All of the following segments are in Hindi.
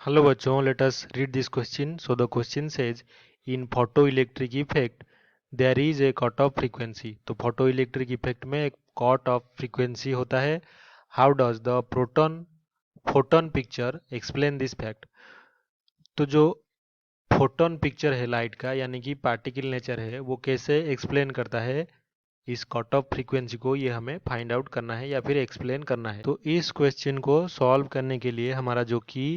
Hello bachon, let us read this question. So the question says in photoelectric effect there is a cutoff frequency. तो photoelectric effect में एक cutoff frequency होता है. How does the photon picture explain this fact? तो जो फोटोन पिक्चर है लाइट का यानी कि पार्टिकल नेचर है वो कैसे एक्सप्लेन करता है इस कट ऑफ फ्रीक्वेंसी को, ये हमें फाइंड आउट करना है या फिर एक्सप्लेन करना है. तो इस क्वेश्चन को सॉल्व करने के लिए हमारा जो की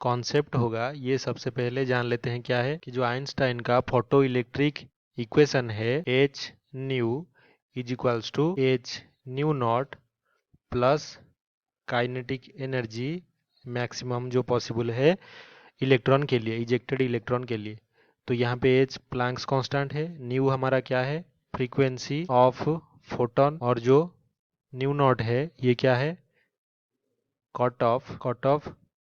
कॉन्सेप्ट होगा ये सबसे पहले जान लेते हैं. क्या है कि जो आइंस्टाइन का फोटो इलेक्ट्रिक इक्वेशन है H nu is equals to H nu not plus kinetic energy maximum जो पॉसिबल है इलेक्ट्रॉन के लिए, इजेक्टेड इलेक्ट्रॉन के लिए. तो यहाँ पे एच प्लैंक्स कांस्टेंट है, न्यू हमारा क्या है फ्रीक्वेंसी ऑफ फोटोन, और जो न्यू नॉट है ये क्या है कट ऑफ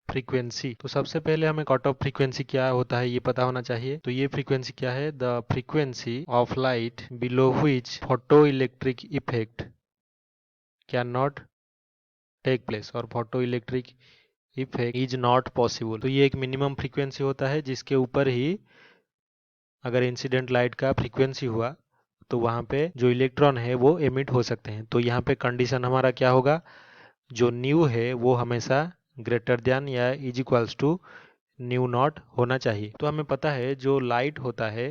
फ्रीक्वेंसी. तो सबसे पहले हमें कट ऑफ फ्रीक्वेंसी क्या होता है ये पता होना चाहिए. तो ये फ्रीक्वेंसी क्या है, the frequency of light below which photoelectric effect can not take place और photoelectric effect is not possible. तो ये एक मिनिमम फ्रीक्वेंसी होता है जिसके ऊपर ही अगर इंसिडेंट लाइट का फ्रीक्वेंसी हुआ तो वहाँ पे जो इलेक्ट्रॉन है वो एमिट हो सकते हैं. तो यहाँ पे कंडीशन हमारा क्या होगा, जो न्यू है वो हमेशा ग्रेटर देन या is equals to nu not होना चाहिए. तो हमें पता है जो लाइट होता है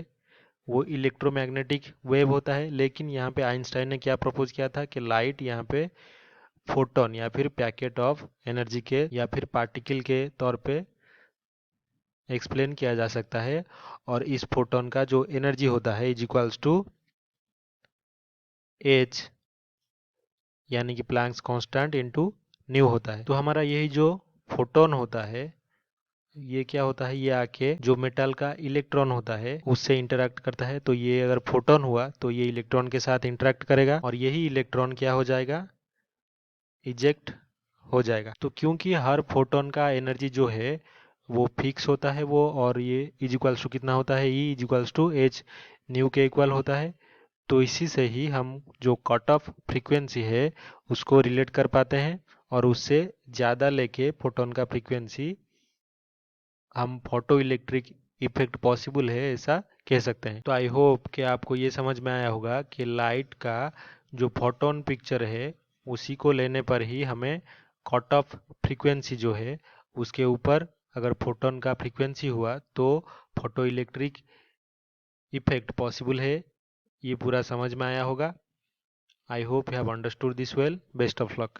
वो इलेक्ट्रोमैग्नेटिक वेव होता है, लेकिन यहाँ पे आइंस्टाइन ने क्या प्रपोज किया था कि लाइट यहाँ पे फोटोन या फिर पैकेट ऑफ एनर्जी के या फिर पार्टिकल के तौर पे एक्सप्लेन किया जा सकता है. और इस फोटोन का जो एनर्जी होता है इज इक्वल्स टू एच यानी कि प्लैंक्स कांस्टेंट इनटू न्यू होता है. तो हमारा यही जो फोटोन होता है ये क्या होता है, ये आके जो मेटल का इलेक्ट्रॉन होता है उससे इंटरेक्ट करता है. तो ये अगर फोटोन हुआ तो ये इलेक्ट्रॉन के साथ इंटरेक्ट करेगा और यही इलेक्ट्रॉन क्या हो जाएगा, इजेक्ट हो जाएगा. तो क्योंकि हर फोटोन का एनर्जी जो है वो फिक्स होता है वो, और ये इज इक्वल्स टू कितना होता है, E is equals to H nu के इक्वल होता है. तो इसी से ही हम जो कट ऑफ फ्रीक्वेंसी है उसको रिलेट कर पाते हैं और उससे ज़्यादा लेके फोटोन का फ्रीक्वेंसी हम फोटो इलेक्ट्रिक इफेक्ट पॉसिबल है ऐसा कह सकते हैं. तो आई होप कि आपको ये समझ में आया होगा कि लाइट का जो फोटोन पिक्चर है उसी को लेने पर ही हमें कट ऑफ फ्रीक्वेंसी जो है उसके ऊपर अगर फोटोन का फ्रीक्वेंसी हुआ तो फोटो इलेक्ट्रिक इफेक्ट पॉसिबल है. ये पूरा समझ में आया होगा. I hope you have understood this well. Best of luck.